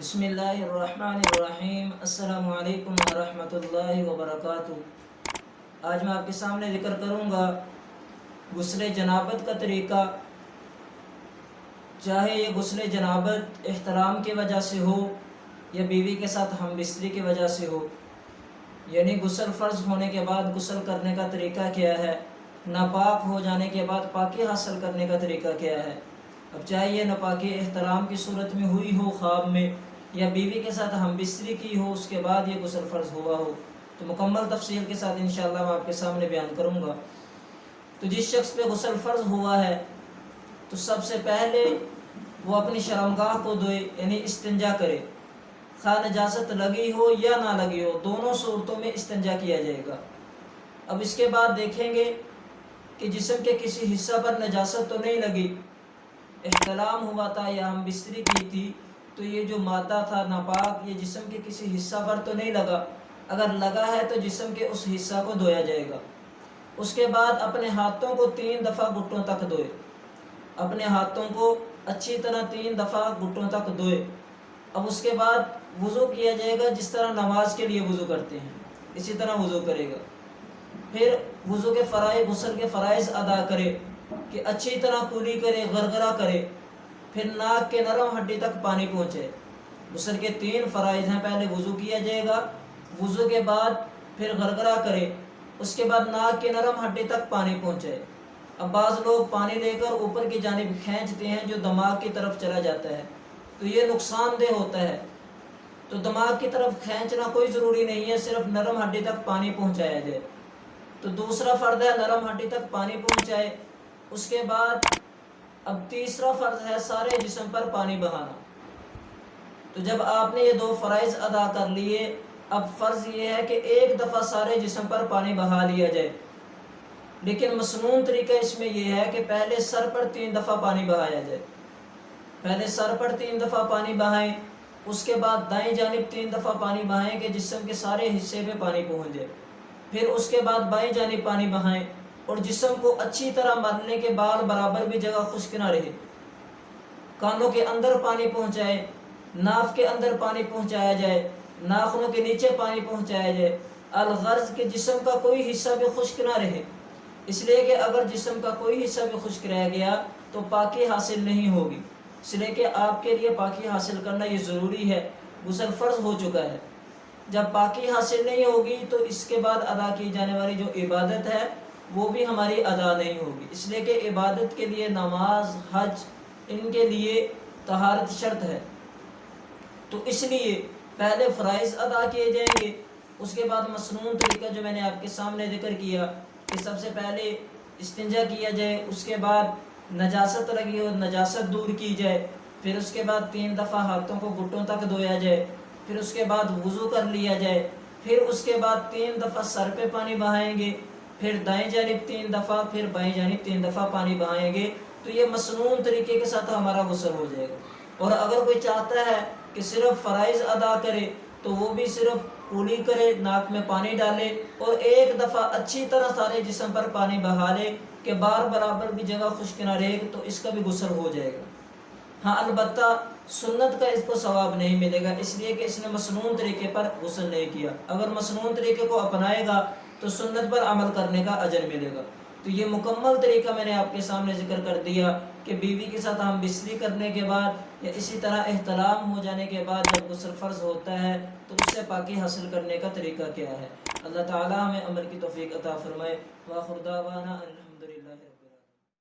بسم اللہ الرحمن الرحیم۔ السلام علیکم ورحمۃ اللہ وبرکاتہ۔ آج میں آپ کے سامنے ذکر کروں گا غسل جنابت کا طریقہ۔ چاہے یہ غسل جنابت احترام کی وجہ سے ہو یا بیوی کے ساتھ ہم بستری کی وجہ سے ہو، یعنی غسل فرض ہونے کے بعد غسل کرنے کا طریقہ کیا ہے، ناپاک ہو جانے کے بعد پاکی حاصل کرنے کا طریقہ کیا ہے۔ اب چاہے یہ ناپاکی احترام کی صورت میں ہوئی ہو خواب میں، یا بیوی کے ساتھ ہم بستری کی ہو اس کے بعد یہ غسل فرض ہوا ہو، تو مکمل تفصیل کے ساتھ انشاءاللہ میں آپ کے سامنے بیان کروں گا۔ تو جس شخص پہ غسل فرض ہوا ہے تو سب سے پہلے وہ اپنی شرمگاہ کو دھوئے، یعنی استنجا کرے، خواہ نجاست لگی ہو یا نہ لگی ہو، دونوں صورتوں میں استنجا کیا جائے گا۔ اب اس کے بعد دیکھیں گے کہ جسم کے کسی حصہ پر نجاست تو نہیں لگی، احتلام ہوا تھا یا ہم بستری کی تھی تو یہ جو مادہ تھا ناپاک یہ جسم کے کسی حصہ پر تو نہیں لگا، اگر لگا ہے تو جسم کے اس حصہ کو دھویا جائے گا۔ اس کے بعد اپنے ہاتھوں کو 3 دفعہ گھٹنوں تک دھوئے، اپنے ہاتھوں کو اچھی طرح 3 دفعہ گھٹنوں تک دھوئے۔ اب اس کے بعد وضو کیا جائے گا، جس طرح نماز کے لیے وضو کرتے ہیں اسی طرح وضو کرے گا۔ پھر وضو کے فرائض، غسل کے فرائض ادا کرے کہ اچھی طرح کلی کرے، غرغرہ کرے، پھر ناک کے نرم ہڈی تک پانی پہنچے۔ غسل کے 3 فرائض ہیں، پہلے وضو کیا جائے گا، وضو کے بعد پھر غرغرہ کرے، اس کے بعد ناک کے نرم ہڈی تک پانی پہنچے۔ اب بعض لوگ پانی لے کر اوپر کی جانب کھینچتے ہیں جو دماغ کی طرف چلا جاتا ہے، تو یہ نقصان دہ ہوتا ہے۔ تو دماغ کی طرف کھینچنا کوئی ضروری نہیں ہے، صرف نرم ہڈی تک پانی پہنچایا جائے۔ تو دوسرا فرض ہے نرم ہڈی تک پانی پہنچائے۔ اس کے بعد اب تیسرا فرض ہے سارے جسم پر پانی بہانا۔ تو جب آپ نے یہ 2 فرائض ادا کر لیے، اب فرض یہ ہے کہ ایک دفعہ سارے جسم پر پانی بہا لیا جائے، لیکن مسنون طریقہ اس میں یہ ہے کہ پہلے سر پر 3 دفعہ پانی بہایا جائے۔ پہلے سر پر 3 دفعہ پانی بہائیں، اس کے بعد دائیں جانب 3 دفعہ پانی بہائیں کہ جسم کے سارے حصے پہ پانی پہنچ جائے۔ پھر اس کے بعد بائیں جانب پانی بہائیں، اور جسم کو اچھی طرح مرنے کے بال برابر بھی جگہ خشک نہ رہے۔ کانوں کے اندر پانی پہنچائے، ناف کے اندر پانی پہنچایا جائے، ناخنوں کے نیچے پانی پہنچایا جائے، الغرض کہ جسم کا کوئی حصہ بھی خشک نہ رہے، اس لیے کہ اگر جسم کا کوئی حصہ بھی خشک رہ گیا تو پاکی حاصل نہیں ہوگی، اس لیے کہ آپ کے لیے پاکی حاصل کرنا یہ ضروری ہے، غسل فرض ہو چکا ہے۔ جب پاکی حاصل نہیں ہوگی تو اس کے بعد ادا کی جانے والی جو عبادت ہے وہ بھی ہماری ادا نہیں ہوگی، اس لیے کہ عبادت کے لیے نماز، حج، ان کے لیے طہارت شرط ہے۔ تو اس لیے پہلے فرائض ادا کیے جائیں گے، اس کے بعد مسنون طریقہ جو میں نے آپ کے سامنے ذکر کیا کہ سب سے پہلے استنجا کیا جائے، اس کے بعد نجاست لگی ہو نجاست دور کی جائے، پھر اس کے بعد 3 دفعہ ہاتھوں کو گھٹنوں تک دھویا جائے، پھر اس کے بعد وضو کر لیا جائے، پھر اس کے بعد 3 دفعہ سر پہ پانی بہائیں گے، پھر دائیں جانب 3 دفعہ، پھر بائیں جانب 3 دفعہ پانی بہائیں گے، تو یہ مسنون طریقے کے ساتھ ہمارا غسل ہو جائے گا۔ اور اگر کوئی چاہتا ہے کہ صرف فرائض ادا کرے تو وہ بھی صرف کولی کرے، ناک میں پانی ڈالے اور ایک دفعہ اچھی طرح سارے جسم پر پانی بہا لے کہ بار برابر بھی جگہ خشک نہ رہے، تو اس کا بھی غسل ہو جائے گا۔ ہاں البتہ سنت کا اس کو ثواب نہیں ملے گا، اس لیے کہ اس نے مسنون طریقے پر غسل نہیں کیا۔ اگر مسنون طریقے کو اپنائے گا تو سنت پر عمل کرنے کا اجر ملے گا۔ تو یہ مکمل طریقہ میں نے آپ کے سامنے ذکر کر دیا کہ بیوی کے ساتھ ہم بستری کرنے کے بعد یا اسی طرح احتلام ہو جانے کے بعد جب غسل فرض ہوتا ہے تو اس سے پاکی حاصل کرنے کا طریقہ کیا ہے۔ اللہ تعالی ہمیں عمل کی توفیق عطا فرمائے۔ وآخر دعوانا الحمدللہ۔